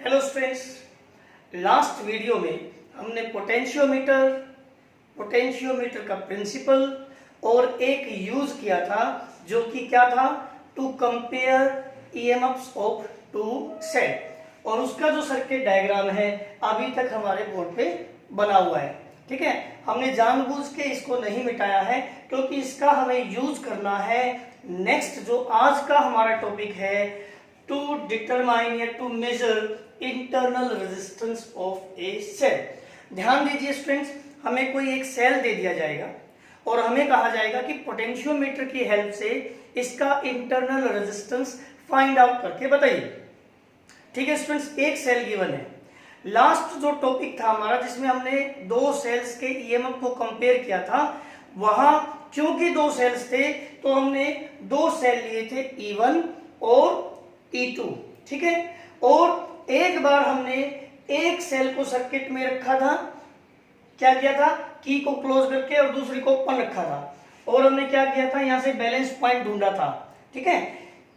Hello students, last video में हमने potentiometer का प्रिंसिपल और एक यूज किया था जो कि क्या था, to compare EMFs of two cell, और उसका जो सर्किट डायग्राम है अभी तक हमारे बोर्ड पे बना हुआ है। ठीक है, हमने जानबूझ के इसको नहीं मिटाया है क्योंकि इसका हमें यूज करना है नेक्स्ट जो आज का हमारा टॉपिक है, टू डिटरमाइन या to measure internal resistance of a cell. ध्यान दीजिए स्टूडेंट्स, हमें कोई एक सेल दे दिया जाएगा और हमें कहा जाएगा कि पोटेंशियोमीटर की हेल्प से इसका इंटरनल रेजिस्टेंस फाइंड आउट करके बताइए। ठीक है स्टूडेंट्स, एक सेल गिवन है। लास्ट जो टॉपिक था हमारा जिसमें हमने दो सेल्स के ईएमएफ को कंपेयर किया था, वहां क्योंकि दो सेल्स थे तो हमने दो सेल लिए थे E1 और E2। ठीक है, और एक बार हमने एक सेल को सर्किट में रखा था, क्या किया था, की को क्लोज करके, और दूसरी को ओपन रखा था, और हमने क्या किया था, यहां से बैलेंस पॉइंट ढूंढा था। ठीक है,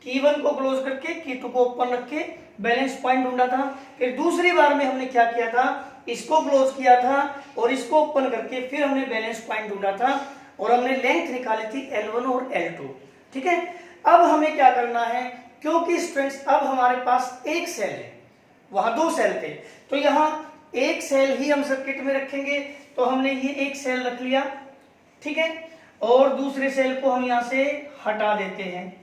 की1 को क्लोज करके की2 को ओपन रख के बैलेंस पॉइंट ढूंढा था। फिर दूसरी बार में हमने क्या किया था, इसको क्लोज किया था और इसको ओपन करके फिर हमने बैलेंस पॉइंट ढूंढा था और हमने लेंथ निकाली थी L1 और L2। ठीक है, अब हमें क्या करना है, क्योंकि स्टूडेंट्स अब हमारे पास एक सेल है, वहां दो सेल थे, तो यहाँ एक सेल ही हम सर्किट में रखेंगे, तो हमने ये एक सेल रख लिया। ठीक है, और दूसरे सेल को हम यहाँ से हटा देते हैं।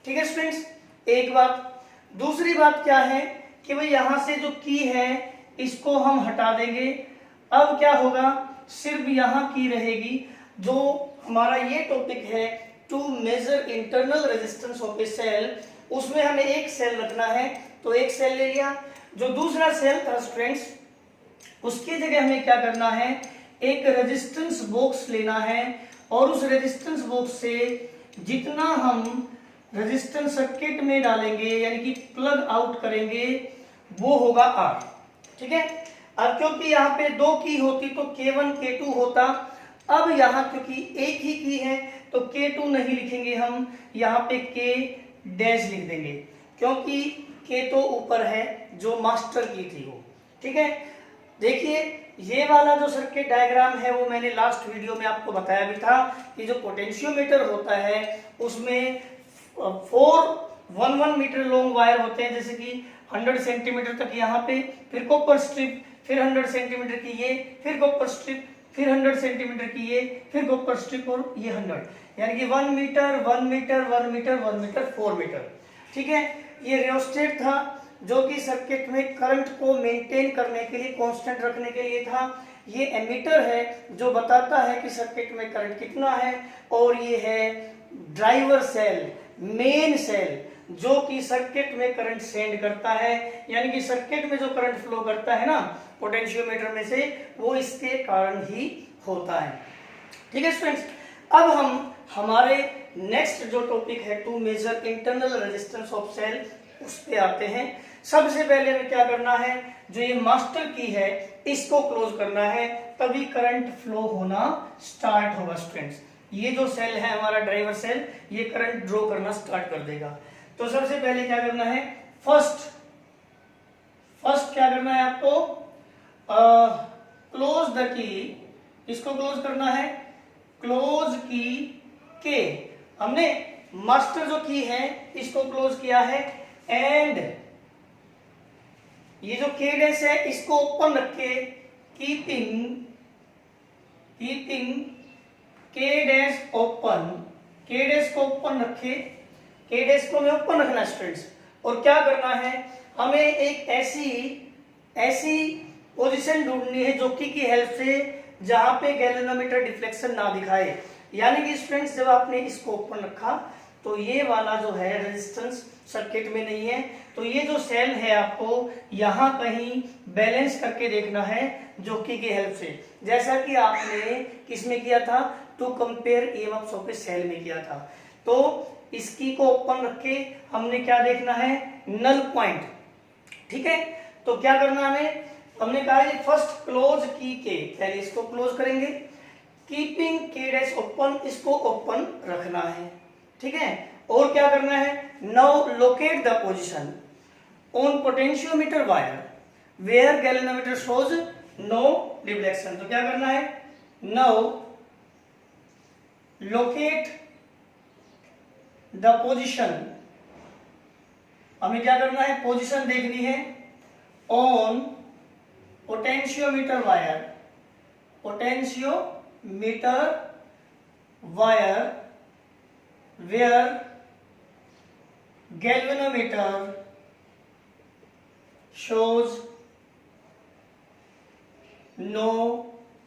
ठीक है स्टूडेंट्स, एक बात। दूसरी बात क्या है कि भाई यहां से जो की है इसको हम हटा देंगे। अब क्या होगा, सिर्फ यहां की रहेगी। जो हमारा ये टॉपिक है to measure internal resistance of a cell, उसमें हमें एक सेल रखना है, तो एक सेल ले लिया। जो दूसरा सेल था स्टूडेंट्स, उसकी जगह हमें क्या करना है, एक रेजिस्टेंस बॉक्स लेना है, और उस रेजिस्टेंस बॉक्स से जितना हम रेजिस्टेंस सर्किट में डालेंगे यानी कि प्लग आउट करेंगे वो होगा R। ठीक है, अब क्योंकि यहाँ पे दो की होती तो K1 K2 होता, अब यहाँ क्योंकि एक ही की है तो K2 नहीं लिखेंगे हम, यहाँ पे K डैश लिख देंगे, क्योंकि K तो ऊपर है जो मास्टर की थी वो। ठीक है, देखिए ये वाला जो सर्किट डायग्राम है वो मैंने लास्ट वीडियो में आपको बताया भी था कि जो पोटेंशियोमीटर होता है उसमें 4 मीटर लॉन्ग वायर होते हैं, जैसे कि 100 सेंटीमीटर तक यहाँ पे, फिर कॉपर स्ट्रिप, फिर 100 सेंटीमीटर की ये, फिर कॉपर स्ट्रिप, फिर 100 सेंटीमीटर की ये, फिर कॉपर स्ट्रिप, और ये 100, यानी कि 1 metre 1 metre 1 metre 1 metre 4 metre. ठीक है, ये रियोस्टेट था जो कि सर्किट में करंट को मेंटेन करने के लिए, कांस्टेंट रखने के लिए था। ये एमीटर है जो बताता है कि सर्किट में करंट कितना है, और ये है ड्राइवर सेल, मेन सेल, जो कि सर्किट में करंट सेंड करता है, यानी कि सर्किट में जो करंट फ्लो करता है ना पोटेंशियोमीटर में से, वो इसके कारण ही होता है। ठीक है स्टूडेंट्स, अब हम हमारे नेक्स्ट जो टॉपिक है to measure internal resistance of cell, उस पे आते हैं। सबसे पहले हमें क्या करना है, जो ये मास्टर की है इसको क्लोज करना है, तभी करंट फ्लो होना स्टार्ट होगा स्टूडेंट्स। ये जो सेल है हमारा ड्राइवर सेल, ये करंट ड्रॉ करना स्टार्ट कर देगा। तो सबसे पहले क्या करना है, फर्स्ट क्या करना है आपको, क्लोज द की, इसको क्लोज करना है, क्लोज की के, हमने मास्टर जो की है इसको क्लोज किया है, एंड ये जो के डैश है इसको ओपन रखे, कीपिंग के डैश ओपन, के डैश को ओपन रखे, के डैश को हमें ओपन रखना स्टूडेंट्स। और क्या करना है, हमें एक ऐसी पोजीशन ढूंढनी है जो की हेल्प से जहां पे गैल्वेनोमीटर डिफ्लेक्शन ना दिखाए, यानी कि स्टूडेंट्स जब आपने इसको ओपन रखा तो ये वाला जो है रेजिस्टेंस सर्किट में नहीं है, तो ये जो सेल है आपको यहाँ कहीं बैलेंस करके देखना है जोकी की हेल्प से, जैसा कि आपने किसमें किया था, to compare EMFs of a cell में किया था। तो इसकी को ओपन रख के हमने क्या देखना है, नल पॉइंट। ठीक है, तो क्या करना हमें, हमने कहा है फर्स्ट क्लोज की के, पहले इसको क्लोज करेंगे, कीपिंग के डैश ओपन, इसको ओपन रखना है। ठीक है, और क्या करना है, now locate the position, on potentiometer wire where galvanometer shows no deflection. तो क्या करना है, नाउ लोकेट द पोजीशन, हमें क्या करना है, पोजीशन देखनी है on potentiometer wire, potentiometer wire where galvanometer shows no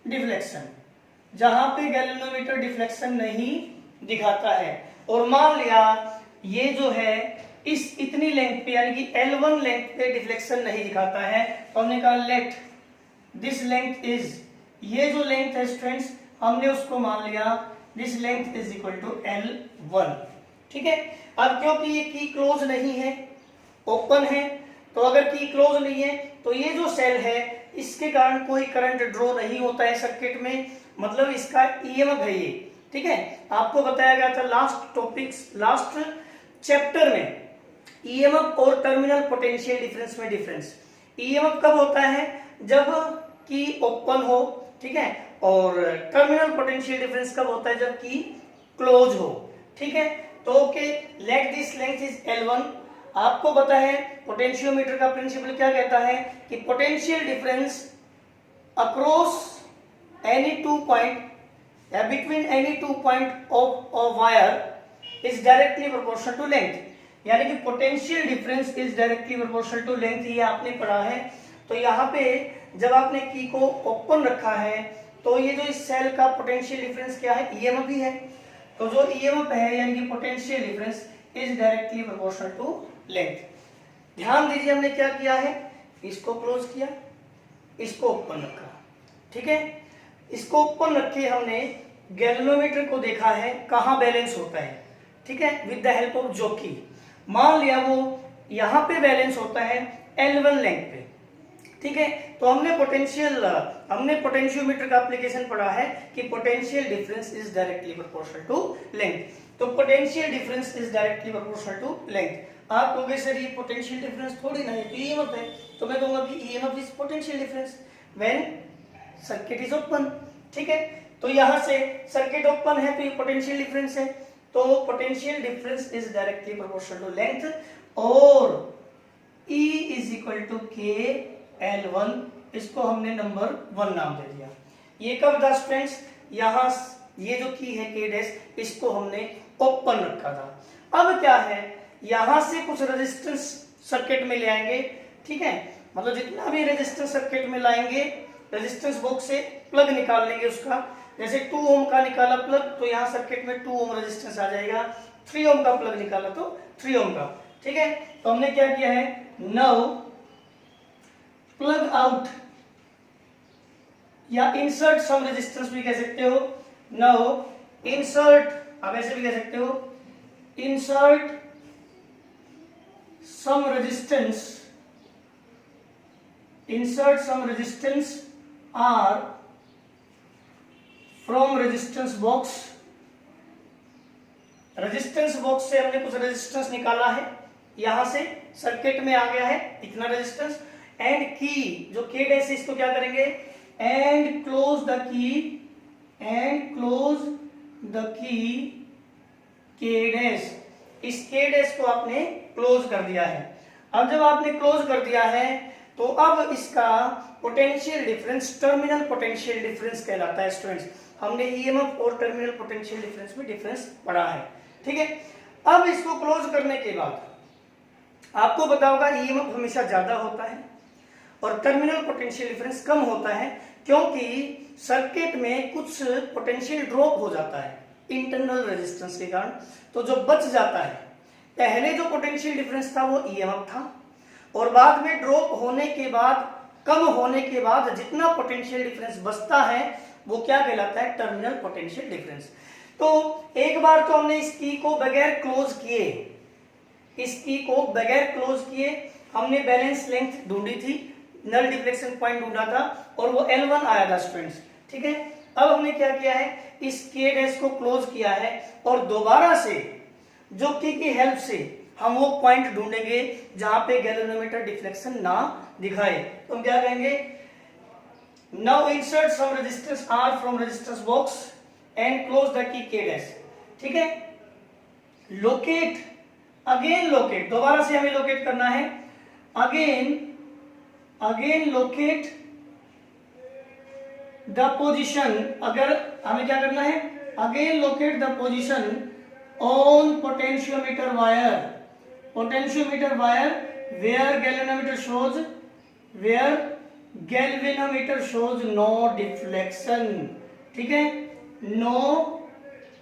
deflection, जहां पे गैल्वेनोमीटर डिफ्लेक्शन नहीं दिखाता है। और मान लिया ये जो है इस इतनी लेंथ पे यानी कि L1 लेंथ पे डिफ्लेक्शन नहीं दिखाता है, तो हमने कहा लेट दिस लेंथ इज, ये जो लेंथ है स्टूडेंट्स हमने उसको मान लिया this length is equal to L1। ठीक है, अब क्योंकि ये की क्लोज नहीं है, ओपन है, तो अगर की क्लोज नहीं है तो ये जो सेल है इसके कारण कोई करंट ड्रॉ नहीं होता है सर्किट में, मतलब इसका ईएमएफ है ये। ठीक है, आपको बताया गया था लास्ट टॉपिक्स, लास्ट चैप्टर में ईएमएफ और टर्मिनल पोटेंशियल डिफरेंस में डिफरेंस। ईएमएफ कब होता है, जब की ओपन हो, ठीक है, और टर्मिनल पोटेंशियल डिफरेंस कब होता है, जब की क्लोज हो। ठीक है, तो okay, let this length is L1। आपको पता है पोटेंशियोमीटर का प्रिंसिपल क्या कहता है कि potential difference across any two point या between any two point of wire is directly proportional to length, यानी कि potential difference is directly proportional to length, ये आपने पढ़ा है। तो यहाँ पे जब आपने की को ओपन रखा है तो ये जो इस सेल का पोटेंशियल डिफरेंस क्या है, ईएमएफ ही है। तो जो ईएमएफ है यानी कि potential difference is directly proportional to length. ध्यान दीजिए हमने क्या किया है, इसको क्लोज किया, इसको ओपन रखा। ठीक है, इसको ओपन रखे हमने गैल्वेनोमीटर को देखा है कहां बैलेंस होता है। ठीक है, with the help of jockey मान लिया वो यहां पे बैलेंस होता है L1 लेंथ पे। ठीक है, तो हमने पोटेंशियोमीटर का एप्लीकेशन पढ़ा है कि potential difference is directly proportional to length. तो potential difference is directly proportional to length. आप कहोगे सर ये पोटेंशियल डिफरेंस थोड़ी ना है, तो ईएमएफ है, तो मैं कहूंगा कि EMF is potential difference when circuit is open. ठीक है, तो यहां से सर्किट ओपन है तो ये पोटेंशियल डिफरेंस है, तो potential difference is directly proportional to length और E is equal to K L1, इसको हमने नंबर 1 नाम दे दिया। ये कब था स्टूडेंट्स, यहां ये जो की है K डैश, इसको हमने ओपन रखा था। अब क्या है, यहां से कुछ रेजिस्टेंस सर्किट में ले आएंगे। ठीक है, मतलब जितना भी रेजिस्टेंस सर्किट में लाएंगे, रेजिस्टेंस बॉक्स से प्लग निकाल लेंगे उसका, जैसे 2 ओम का निकाला प्लग तो यहाँ सर्किट में 2 ओम रेजिस्टेंस आ जाएगा, 3 ओम का प्लग निकाला तो 3 ओम का। ठीक है, तो हमने क्या किया है, नाउ प्लग आउट या इंसर्ट सम रेजिस्टेंस भी कह सकते हो। नाउ इंसर्ट, आप ऐसे भी कह सकते हो, insert some resistance, insert some resistance R from resistance box। Resistance box से हमने कुछ रेजिस्टेंस निकाला है, यहां से सर्किट में आ गया है इतना रेजिस्टेंस, एंड की जो के डैश है इसको क्या करेंगे, एंड क्लोज द की, एंड क्लोज द की के डैश, इस के डैश को आपने क्लोज कर दिया है। अब जब आपने क्लोज कर दिया है तो अब इसका potential difference terminal potential difference कहलाता है। स्टूडेंट्स हमने ईएमएफ और टर्मिनल पोटेंशियल डिफरेंस में डिफरेंस पढ़ा है। ठीक है, अब इसको क्लोज करने के बाद आपको पता होगा ईएमएफ हमेशा ज्यादा होता है और टर्मिनल पोटेंशियल डिफरेंस कम होता है, क्योंकि सर्किट में कुछ पोटेंशियल ड्रॉप हो जाता है इंटरनल रेजिस्टेंस के कारण। तो जो बच जाता है, पहले जो पोटेंशियल डिफरेंस था वो ईएमएफ था, और बाद में ड्रॉप होने के बाद, कम होने के बाद जितना पोटेंशियल डिफरेंस बचता है वो क्या कहलाता है, टर्मिनल पोटेंशियल डिफरेंस। तो एक बार तो हमने इस की को बगैर क्लोज किए, इस की को बगैर क्लोज किए हमने बैलेंस लेंथ ढूंढी थी, नल डिफ्लेक्शन पॉइंट ढूंढा था और वो L1 आया था स्टूडेंट्स। ठीक है, अब हमने क्या किया है, इस के डैश को क्लोज किया है और दोबारा से जो की हेल्प से हम वो पॉइंट ढूंढेंगे जहां पे गैल्वेनोमीटर डिफ्लेक्शन ना दिखाए। तो हम क्या कहेंगे, now insert some resistance R from resistance box and close the key K dash. ठीक है, लोकेट, अगेन लोकेट, दोबारा से हमें लोकेट करना है, अगेन लोकेट द पोजीशन। अगर हमें क्या करना है, again locate the position on potentiometer wire, where galvanometer shows no deflection. ठीक है, no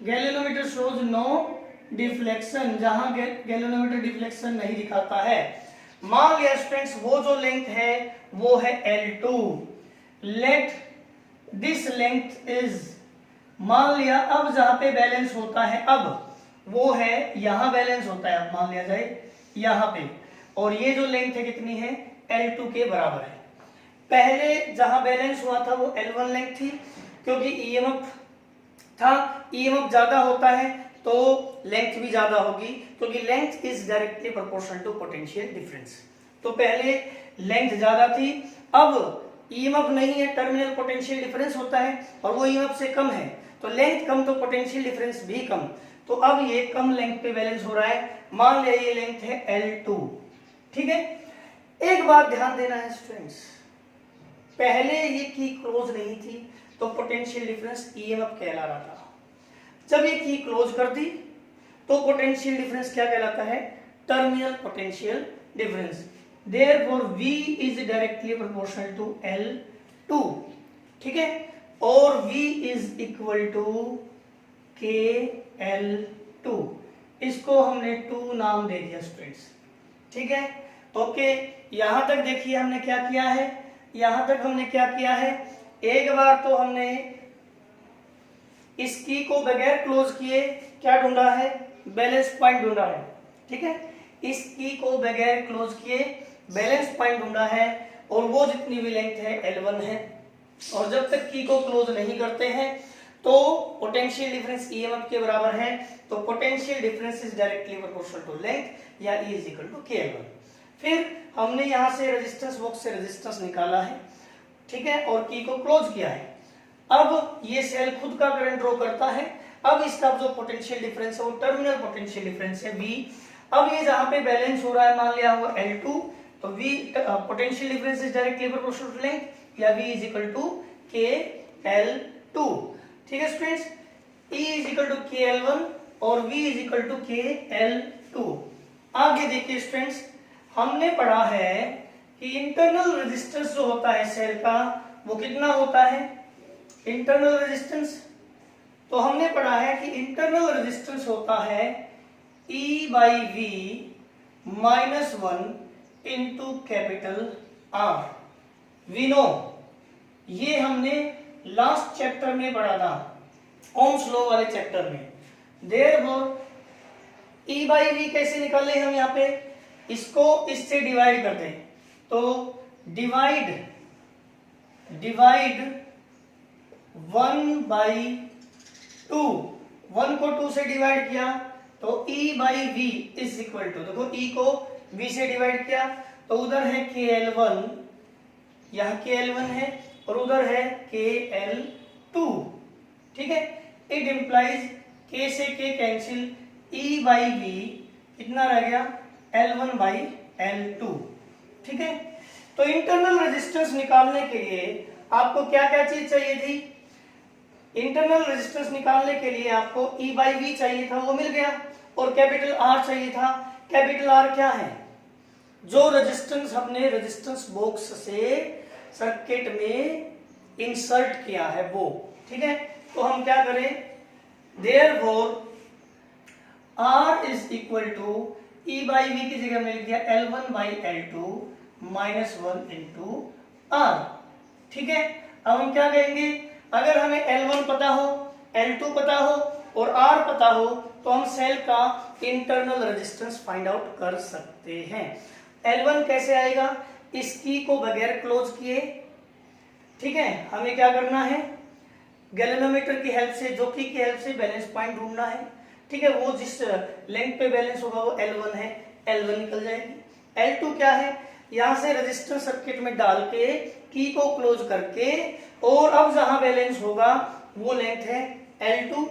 galvanometer shows no deflection, जहां गैल्वेनोमीटर डिफ्लेक्शन नहीं दिखाता है। मान लिया स्टूडेंट्स वो जो लेंथ है वो है L2, let this length is, मान लिया अब जहां पे बैलेंस होता है, अब वो है यहां बैलेंस होता है, अब मान लिया जाए यहां पे, और ये जो लेंथ है कितनी है, L2 के बराबर है। पहले जहां बैलेंस हुआ था वो L1 लेंथ थी, क्योंकि ईएमएफ था, ईएमएफ ज्यादा होता है तो लेंथ भी ज्यादा होगी, क्योंकि length is directly proportional to potential difference. तो पहले लेंथ ज्यादा थी, अब ईएमएफ नहीं है, टर्मिनल पोटेंशियल डिफरेंस होता है और वो ईएमएफ से कम है, तो लेंथ कम तो पोटेंशियल डिफरेंस भी कम। तो अब ये कम लेंथ पे बैलेंस हो रहा है, मान लिया ये लेंथ है L2। ठीक है, एक बात ध्यान देना है स्टूडेंट्स, पहले ये की क्लोज नहीं थी तो पोटेंशियल डिफरेंस ईएमएफ कहला रहा था, जब ये की क्लोज कर दी तो पोटेंशियल डिफरेंस क्या कहलाता है, terminal potential difference. Therefore V is directly proportional to L2। ठीक है, और V is equal to KL2, इसको हमने 2 नाम दे दिया स्टूडेंट्स। ठीक है, ओके, यहां तक देखिए हमने क्या किया है, यहां तक हमने क्या किया है, एक बार तो हमने इस की को बगैर क्लोज किए क्या ढूंढा है, बैलेंस पॉइंट ढूंढा है। ठीक है, इस की को बगैर क्लोज किए बैलेंस पॉइंट ढूंढा है, और वो जितनी भी लेंथ है L1 है, और जब तक की को क्लोज नहीं करते हैं तो पोटेंशियल डिफरेंस ईएमएफ के बराबर है, तो potential difference is directly proportional to length या E is equal to KL1। फिर हमने यहां से रेजिस्टेंस बॉक्स से रेजिस्टेंस निकाला है, ठीक है, और की को क्लोज किया है। अब ये सेल खुद का करंट ड्रॉ करता है, अब इसका जो पोटेंशियल डिफरेंस है वो टर्मिनल पोटेंशियल डिफरेंस है V। अब ये जहां पे बैलेंस हो रहा है, मान लिया हुआ L2, तो V potential difference is directly proportional to length या V is equal to KL2। ठीक है students, E is equal to KL1 और V is equal to KL2। आगे देखिए स्टूडेंट्स, हमने पढ़ा है कि इंटरनल रेजिस्टेंस जो होता है सेल का वो कितना होता है, इंटरनल रेजिस्टेंस, तो हमने पढ़ा है कि इंटरनल रेजिस्टेंस होता है E/V -1 into capital R। We know, ये हमने लास्ट चैप्टर में पढ़ा था, ओम्स लॉ वाले चैप्टर में। देयरफॉर E/V कैसे निकाले हम, यहाँ पे इसको इससे डिवाइड कर दें, तो डिवाइड 1/2, 1 को 2 से डिवाइड किया तो E/V इज इक्वल टू, देखो E को V से डिवाइड किया तो उधर है KL1, यहां KL1 है और उधर है KL2। ठीक है, इट इंप्लाइज K से K कैंसिल, E/V कितना रह गया, L1/L2। ठीक है, तो इंटरनल रेजिस्टेंस निकालने के लिए आपको क्या क्या चीज चाहिए थी, इंटरनल रेजिस्टेंस निकालने के लिए आपको E/V चाहिए था, वो मिल गया, और कैपिटल R चाहिए था। कैपिटल R क्या है, जो रेजिस्टेंस हमने रेजिस्टेंस बॉक्स से सर्किट में इंसर्ट किया है वो। ठीक है, तो हम क्या करें, therefore R is equal to E/V की जगह हमने लिख दिया L1/L2 -1 इंटू R। ठीक है, अब हम क्या कहेंगे, अगर हमें L1 पता हो, L2 पता हो और R पता हो तो हम सेल का इंटरनल रेजिस्टेंस फाइंड आउट कर सकते हैं। L1 कैसे आएगा, इस की को बगैर क्लोज किए। ठीक है, हमें क्या करना है, गैल्वेनोमीटर की हेल्प से, जोकी की हेल्प से बैलेंस पॉइंट ढूंढना है। ठीक है, वो जिस लेंथ पे बैलेंस होगा वो L1 है, L1 निकल जाएगी। L2 क्या है, यहां से रेजिस्टेंस सर्किट में डाल के की को क्लोज करके और अब जहां बैलेंस होगा वो लेंथ है L2।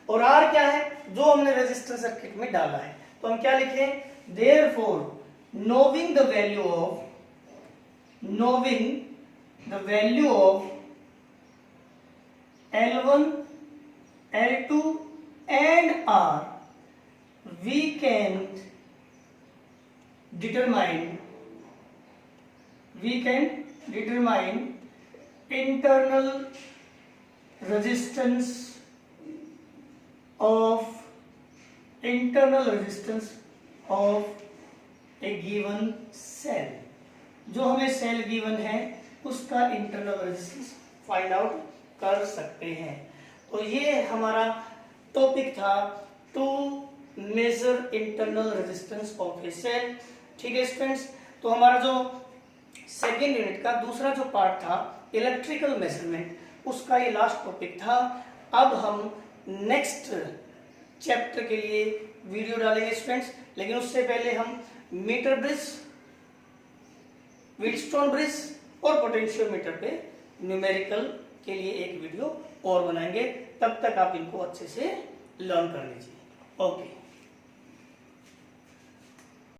और R क्या है, जो हमने रेजिस्टेंस सर्किट में डाला है। तो हम क्या लिखे, therefore knowing the value of L1, L2 and R, we can determine internal resistance of a given cell। जो हमें सेल गिवन है उसका इंटरनल रेजिस्टेंस फाइंड आउट कर सकते हैं। तो ये हमारा टॉपिक था, to measure internal resistance of a cell. ठीक है स्टूडेंट्स, तो हमारा जो सेकेंड यूनिट का दूसरा जो पार्ट था इलेक्ट्रिकल मेजरमेंट, उसका ये लास्ट टॉपिक था। अब हम नेक्स्ट चैप्टर के लिए वीडियो डालेंगे स्टूडेंट्स, लेकिन उससे पहले हम मीटर ब्रिज, व्हीटस्टोन ब्रिज और पोटेंशियोमीटर पे न्यूमेरिकल के लिए एक वीडियो और बनाएंगे। तब तक आप इनको अच्छे से लर्न कर लीजिए। ओके।